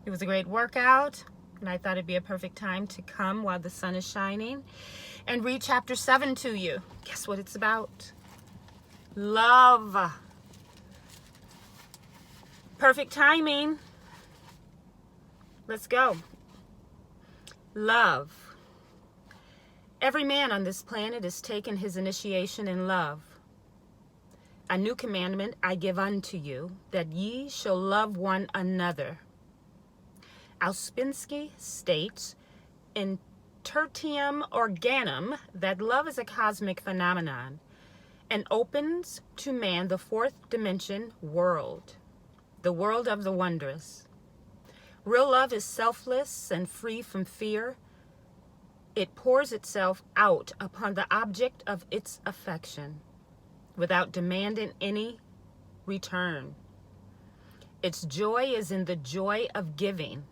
It was a great workout, and I thought it'd be a perfect time to come while the sun is shining and read chapter 7 to you. Guess what it's about? Love. Perfect timing. Let's go. Love. Every man on this planet has taken his initiation in love. A new commandment I give unto you, that ye shall love one another. Ouspensky states in Tertium Organum that love is a cosmic phenomenon and opens to man the fourth dimension world, the world of the wondrous. Real love is selfless and free from fear. It pours itself out upon the object of its affection without demanding any return. Its joy is in the joy of giving.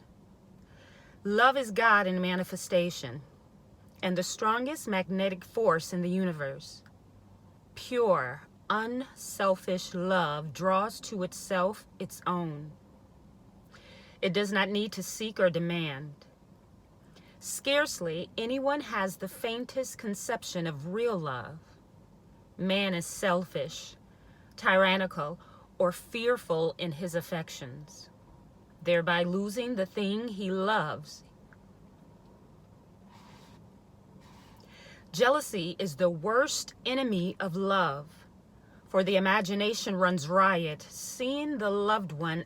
Love is God in manifestation and the strongest magnetic force in the universe. Pure, unselfish love draws to itself its own. It does not need to seek or demand. Scarcely anyone has the faintest conception of real love. Man is selfish, tyrannical, or fearful in his affections, thereby losing the thing he loves. Jealousy is the worst enemy of love, for the imagination runs riot, seeing the loved one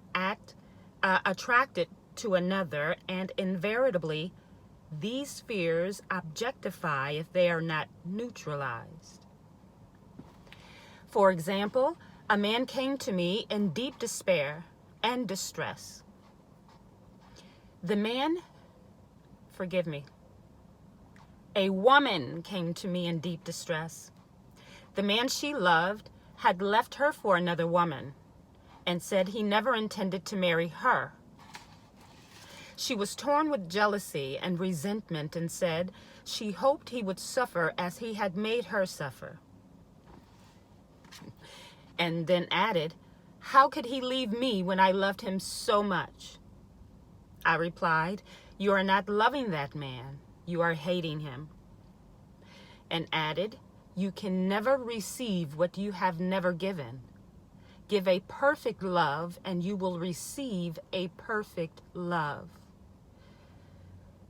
attracted to another, and invariably these fears objectify if they are not neutralized. For example, a man came to me in deep despair and distress. A woman came to me in deep distress. The man she loved had left her for another woman and said he never intended to marry her. She was torn with jealousy and resentment and said she hoped he would suffer as he had made her suffer. And then added, "How could he leave me when I loved him so much?" I replied, "You are not loving that man. You are hating him." And added, "You can never receive what you have never given. Give a perfect love and you will receive a perfect love.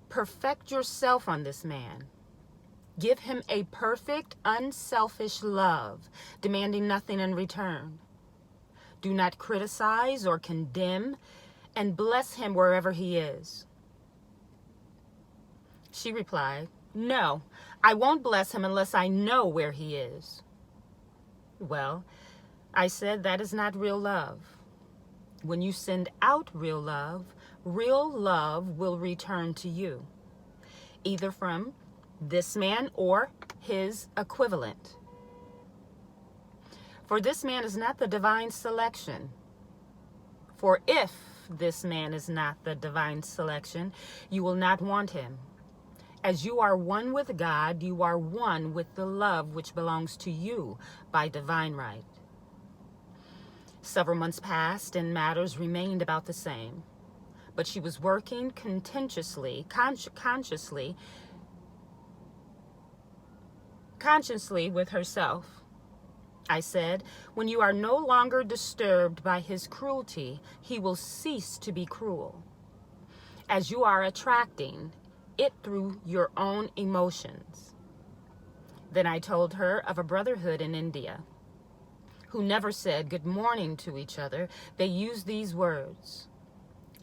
Perfect yourself on this man. Give him a perfect, unselfish love, demanding nothing in return. Do not criticize or condemn, and bless him wherever he is." She replied, "No, I won't bless him unless I know where he is." Well, I said, that is not real love. When you send out real love will return to you, either from this man or his equivalent. For this man is not the divine selection. For if this man is not the divine selection, you will not want him. As you are one with God, you are one with the love which belongs to you by divine right. Several months passed and matters remained about the same, but she was working consciously with herself. I said, "When you are no longer disturbed by his cruelty, he will cease to be cruel, as you are attracting it through your own emotions." Then I told her of a brotherhood in India who never said good morning to each other. They used these words,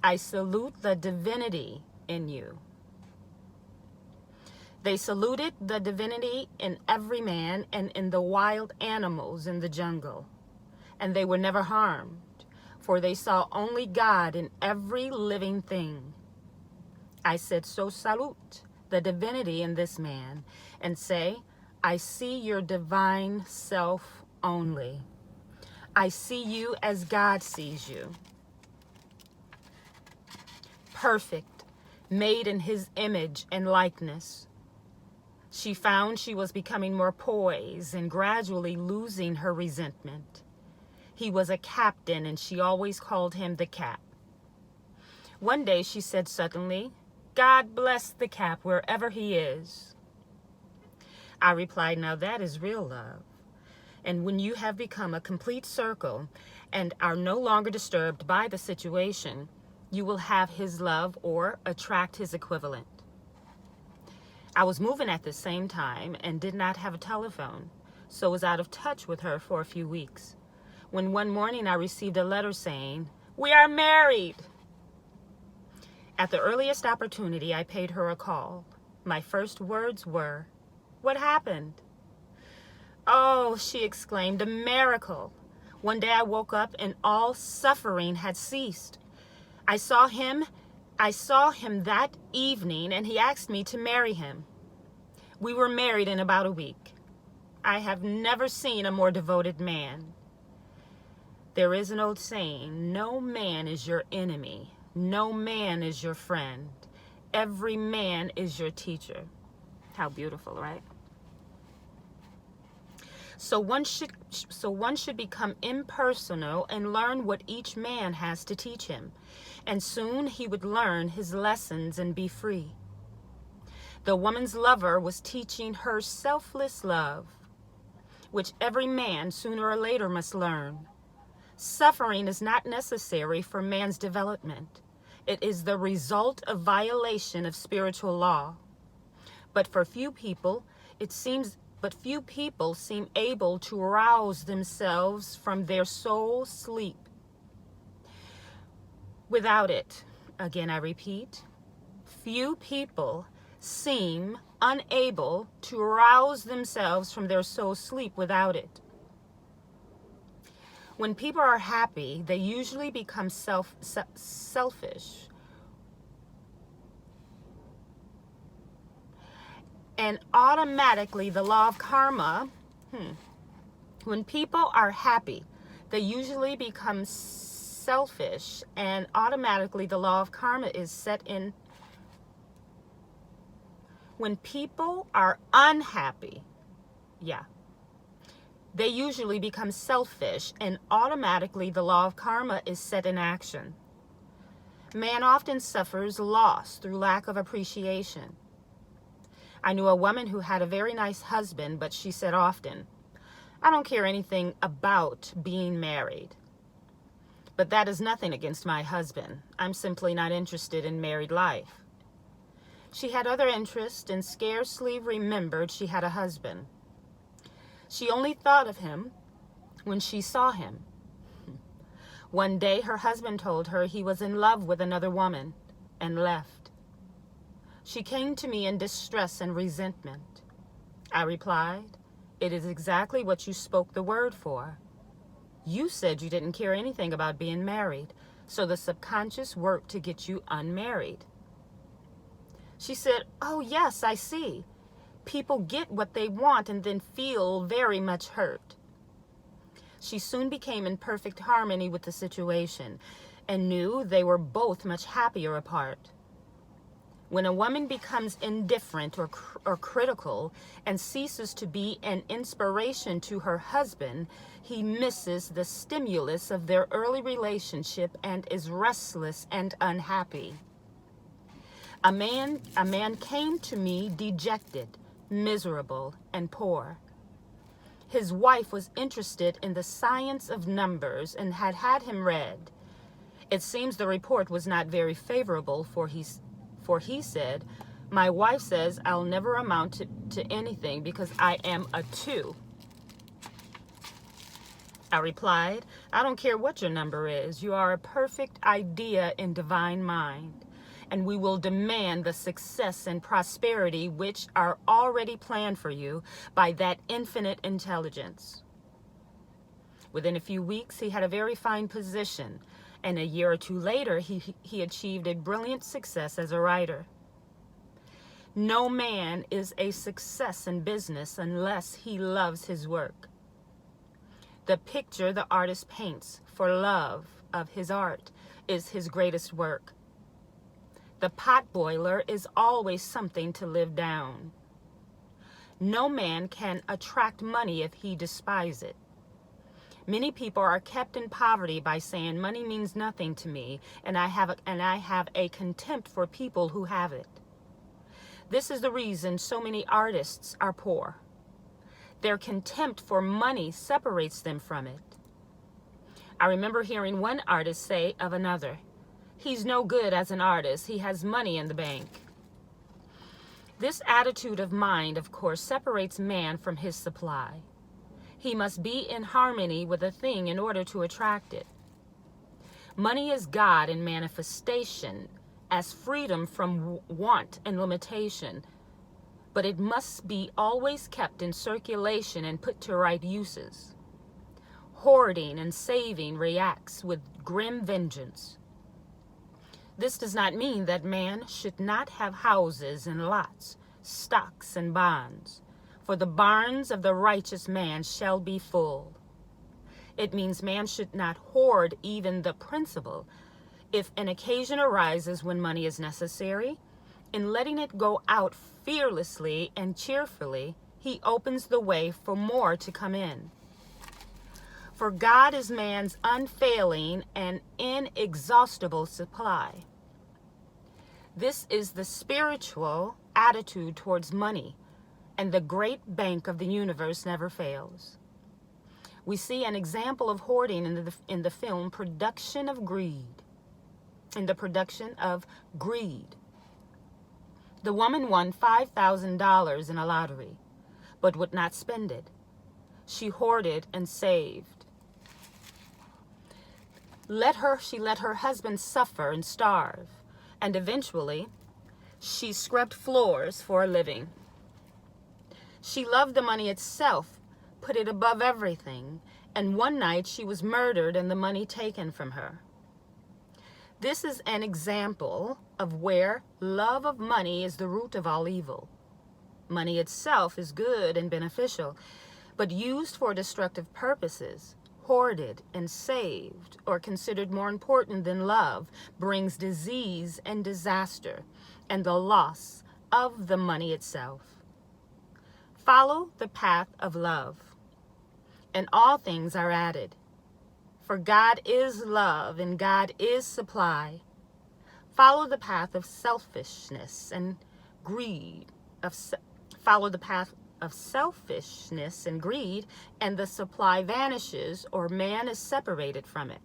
"I salute the divinity in you." They saluted the divinity in every man and in the wild animals in the jungle, and they were never harmed, for they saw only God in every living thing. I said, "So salute the divinity in this man and say, I see your divine self only. I see you as God sees you. Perfect, made in his image and likeness." She found she was becoming more poised and gradually losing her resentment. He was a captain and she always called him the Cap. One day she said suddenly, "God bless the cap wherever he is." I replied, "Now that is real love. And when you have become a complete circle and are no longer disturbed by the situation, you will have his love or attract his equivalent." I was moving at the same time and did not have a telephone, so was out of touch with her for a few weeks. When one morning I received a letter saying, "We are married." At the earliest opportunity, I paid her a call. My first words were, "What happened?" "Oh," she exclaimed, "a miracle. One day I woke up and all suffering had ceased. I saw him that evening and he asked me to marry him. We were married in about a week. I have never seen a more devoted man." There is an old saying, "No man is your enemy. No man is your friend. Every man is your teacher." How beautiful, right? So one should become impersonal and learn what each man has to teach him. And soon he would learn his lessons and be free. The woman's lover was teaching her selfless love, which every man sooner or later must learn. Suffering is not necessary for man's development. It is the result of violation of spiritual law. But few people seem able to rouse themselves from their soul sleep. Without it, again I repeat, few people seem unable to rouse themselves from their soul sleep without it. When people are happy, they usually become selfish. And automatically the law of karma, when people are happy, they usually become selfish, and automatically the law of karma is set in. When people are unhappy, they usually become selfish, and automatically the law of karma is set in action. Man often suffers loss through lack of appreciation. I knew a woman who had a very nice husband, but she said often, "I don't care anything about being married. But that is nothing against my husband. I'm simply not interested in married life." She had other interests and scarcely remembered she had a husband. She only thought of him when she saw him. One day her husband told her he was in love with another woman and left. She came to me in distress and resentment. I replied, "It is exactly what you spoke the word for. You said you didn't care anything about being married, so the subconscious worked to get you unmarried." She said, "Oh yes, I see. People get what they want and then feel very much hurt." She soon became in perfect harmony with the situation and knew they were both much happier apart. When a woman becomes indifferent or critical and ceases to be an inspiration to her husband, he misses the stimulus of their early relationship and is restless and unhappy. A man came to me dejected, miserable, and poor. His wife was interested in the science of numbers and had had him read. It seems the report was not very favorable, for he said, "My wife says I'll never amount to anything because I am a 2. I replied, "I don't care what your number is. You are a perfect idea in divine mind, and we will demand the success and prosperity which are already planned for you by that infinite intelligence." Within a few weeks, he had a very fine position, and a year or two later, he achieved a brilliant success as a writer. No man is a success in business unless he loves his work. The picture the artist paints for love of his art is his greatest work. The pot boiler is always something to live down. No man can attract money if he despises it. Many people are kept in poverty by saying money means nothing to me, and I have a contempt for people who have it. This is the reason so many artists are poor. Their contempt for money separates them from it. I remember hearing one artist say of another, "He's no good as an artist. He has money in the bank." This attitude of mind, of course, separates man from his supply. He must be in harmony with a thing in order to attract it. Money is God in manifestation, as freedom from want and limitation, but it must be always kept in circulation and put to right uses. Hoarding and saving reacts with grim vengeance. This does not mean that man should not have houses and lots, stocks and bonds, for the barns of the righteous man shall be full. It means man should not hoard even the principal. If an occasion arises when money is necessary, in letting it go out fearlessly and cheerfully, he opens the way for more to come in. For God is man's unfailing and inexhaustible supply. This is the spiritual attitude towards money, and the great bank of the universe never fails. We see an example of hoarding in the film Production of Greed. In the production of Greed. The woman won $5,000 in a lottery, but would not spend it. She hoarded and saved. She let her husband suffer and starve, and eventually she scrubbed floors for a living. She loved the money itself, put it above everything, and one night she was murdered and the money taken from her. This is an example of where love of money is the root of all evil. Money itself is good and beneficial, but used for destructive purposes, hoarded and saved, or considered more important than love, brings disease and disaster and the loss of the money itself. Follow the path of love, and all things are added. For God is love and God is supply. Follow the path of selfishness and greed. Follow the path of selfishness and greed, and the supply vanishes, or man is separated from it.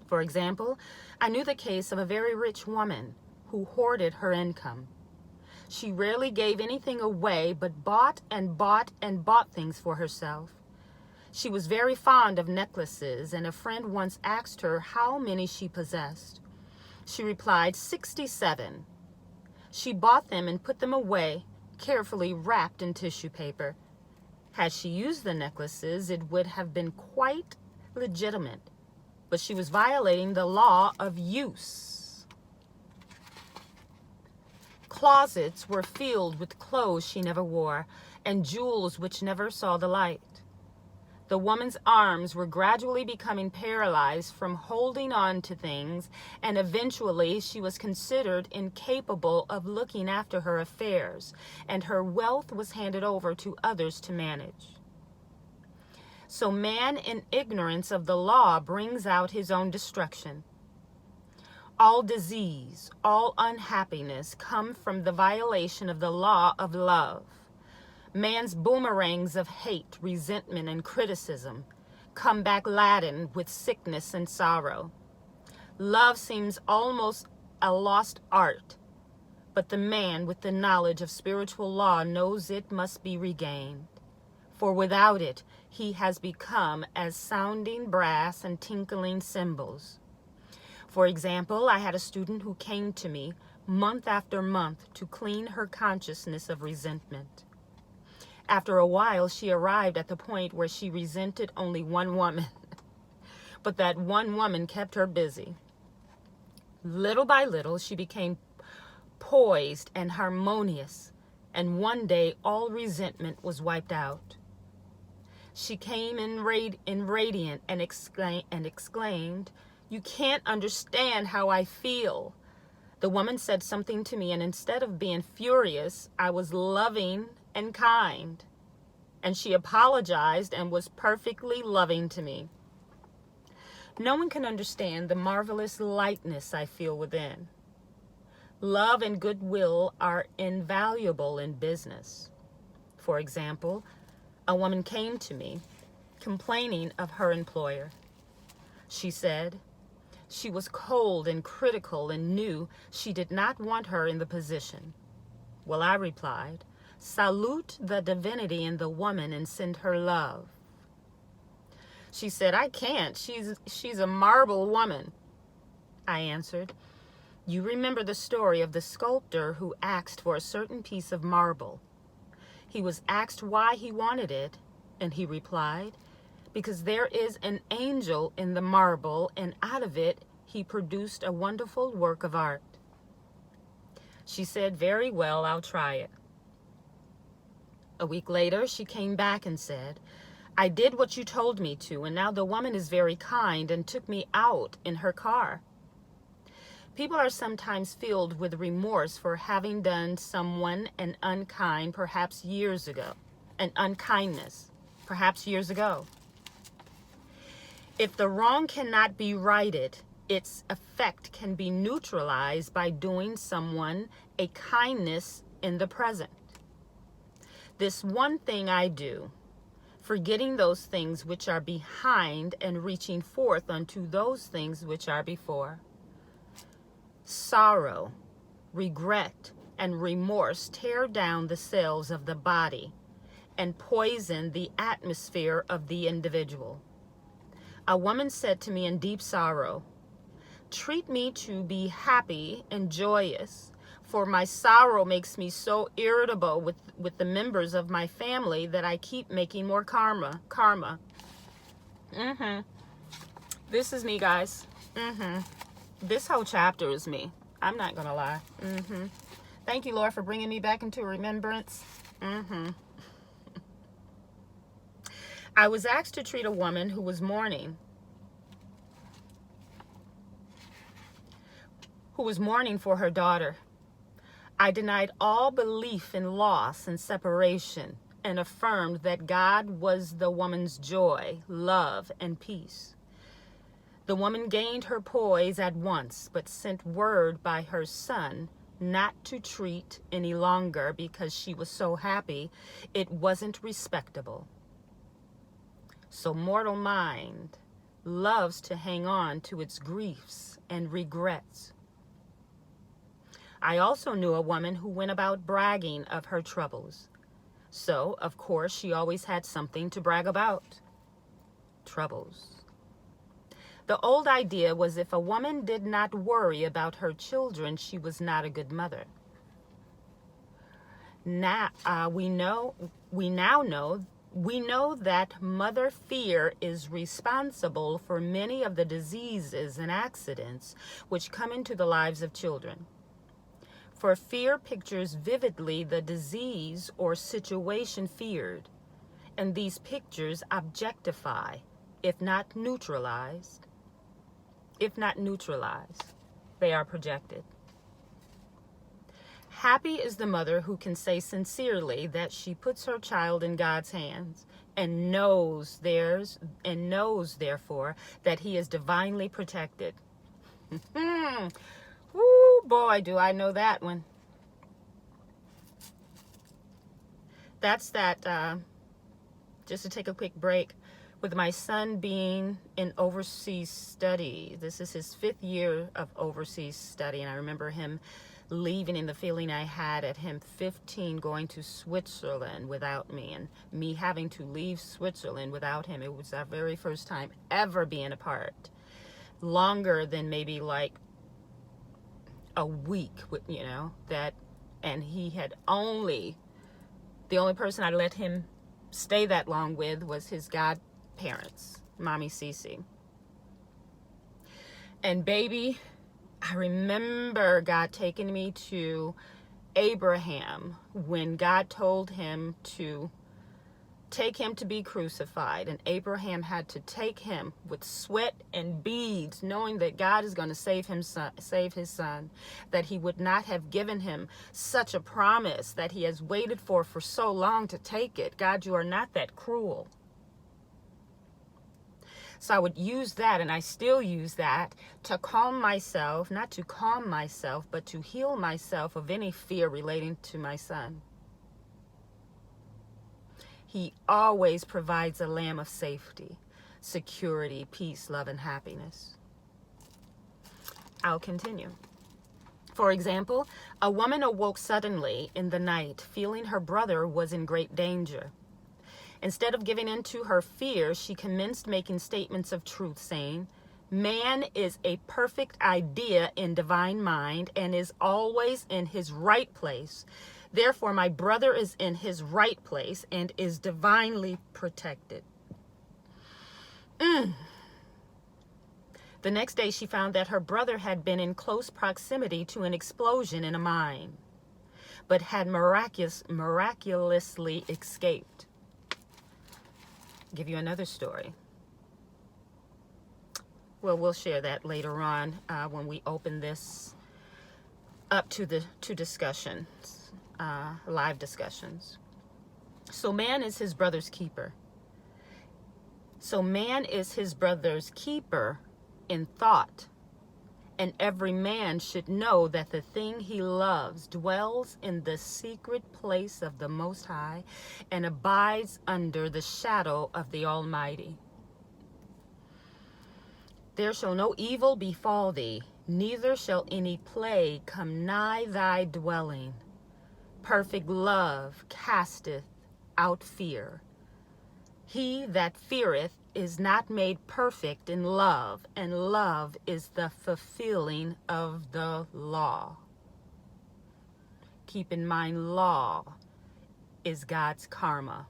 For example, I knew the case of a very rich woman who hoarded her income. She rarely gave anything away, but bought and bought and bought things for herself. She was very fond of necklaces, and a friend once asked her how many she possessed. She replied, 67. She bought them and put them away, carefully wrapped in tissue paper. Had she used the necklaces, it would have been quite legitimate, but she was violating the law of use. Closets were filled with clothes she never wore and jewels which never saw the light. The woman's arms were gradually becoming paralyzed from holding on to things, and eventually she was considered incapable of looking after her affairs, and her wealth was handed over to others to manage. So man, in ignorance of the law, brings out his own destruction. All disease, all unhappiness come from the violation of the law of love. Man's boomerangs of hate, resentment, and criticism come back laden with sickness and sorrow. Love seems almost a lost art, but the man with the knowledge of spiritual law knows it must be regained. For without it, he has become as sounding brass and tinkling cymbals. For example, I had a student who came to me month after month to clean her consciousness of resentment. After a while, she arrived at the point where she resented only one woman, but that one woman kept her busy. Little by little, she became poised and harmonious, and one day all resentment was wiped out. She came in radiant and exclaimed, "You can't understand how I feel." The woman said something to me, and instead of being furious, I was loving and kind. and she apologized and was perfectly loving to me. No one can understand the marvelous lightness I feel within. Love and goodwill are invaluable in business. For example, a woman came to me complaining of her employer. She said she was cold and critical and knew she did not want her in the position. Well, I replied, salute the divinity in the woman and send her love. She said, I can't. She's a marble woman. I answered, you remember the story of the sculptor who asked for a certain piece of marble. He was asked why he wanted it, and he replied, because there is an angel in the marble, and out of it he produced a wonderful work of art. She said, very well, I'll try it. A week later, she came back and said, I did what you told me to, and now the woman is very kind and took me out in her car. People are sometimes filled with remorse for having done someone an unkindness, perhaps years ago. If the wrong cannot be righted, its effect can be neutralized by doing someone a kindness in the present. This one thing I do, forgetting those things which are behind and reaching forth unto those things which are before. Sorrow, regret, and remorse tear down the cells of the body and poison the atmosphere of the individual. A woman said to me in deep sorrow, treat me to be happy and joyous, for my sorrow makes me so irritable with the members of my family that I keep making more karma. This is me, guys. This whole chapter is me. I'm not gonna lie. Thank you, Lord, for bringing me back into remembrance. I was asked to treat a woman who was mourning for her daughter. I denied all belief in loss and separation and affirmed that God was the woman's joy, love, and peace. The woman gained her poise at once, but sent word by her son not to treat any longer because she was so happy it wasn't respectable. So mortal mind loves to hang on to its griefs and regrets. I also knew a woman who went about bragging of her troubles. So, of course, she always had something to brag about. Troubles. The old idea was if a woman did not worry about her children, she was not a good mother. Now we know that mother fear is responsible for many of the diseases and accidents which come into the lives of children. For fear pictures vividly the disease or situation feared, and these pictures objectify, if not neutralized, they are projected. Happy is the mother who can say sincerely that she puts her child in God's hands and knows therefore that he is divinely protected. Woo, boy, do I know that one. That's that, just to take a quick break, with my son being in overseas study. This is his 5th year of overseas study, and I remember him leaving and the feeling I had at him 15 going to Switzerland without me, and me having to leave Switzerland without him. It was our very first time ever being apart. Longer than maybe like a week, and he had the only person I let him stay that long with was his godparents, Mommy Cece. And baby, I remember God taking me to Abraham when God told him to take him to be crucified. And Abraham had to take him with sweat and beads, knowing that God is going to save his son, that he would not have given him such a promise that he has waited for so long to take it. God, you are not that cruel. So I would use that, and I still use that, to calm myself, not to calm myself, but to heal myself of any fear relating to my son. He always provides a lamb of safety, security, peace, love, and happiness. I'll continue. For example, a woman awoke suddenly in the night, feeling her brother was in great danger. Instead of giving in to her fear, she commenced making statements of truth, saying, "Man is a perfect idea in divine mind and is always in his right place. Therefore, my brother is in his right place and is divinely protected." The next day, she found that her brother had been in close proximity to an explosion in a mine, but had miraculously escaped. Give you another story. Well, we'll share that later on when we open this up to discussions, live discussions. So man is his brother's keeper. In thought, and every man should know that the thing he loves dwells in the secret place of the Most High and abides under the shadow of the Almighty. There shall no evil befall thee, neither shall any plague come nigh thy dwelling. Perfect love casteth out fear. He that feareth is not made perfect in love, and love is the fulfilling of the law. Keep in mind, law is God's karma.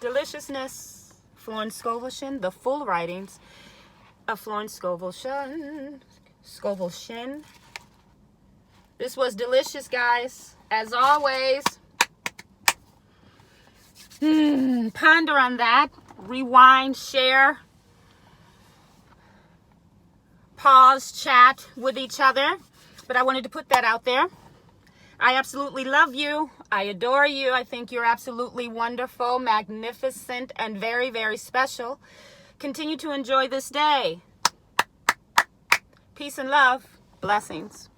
Deliciousness. Florence Schovel Shinn, the full writings of Florence Schovel Shinn. This was delicious, guys. As always, ponder on that. Rewind, share, pause, chat with each other. But I wanted to put that out there. I absolutely love you. I adore you. I think you're absolutely wonderful, magnificent, and very, very special. Continue to enjoy this day. Peace and love. Blessings.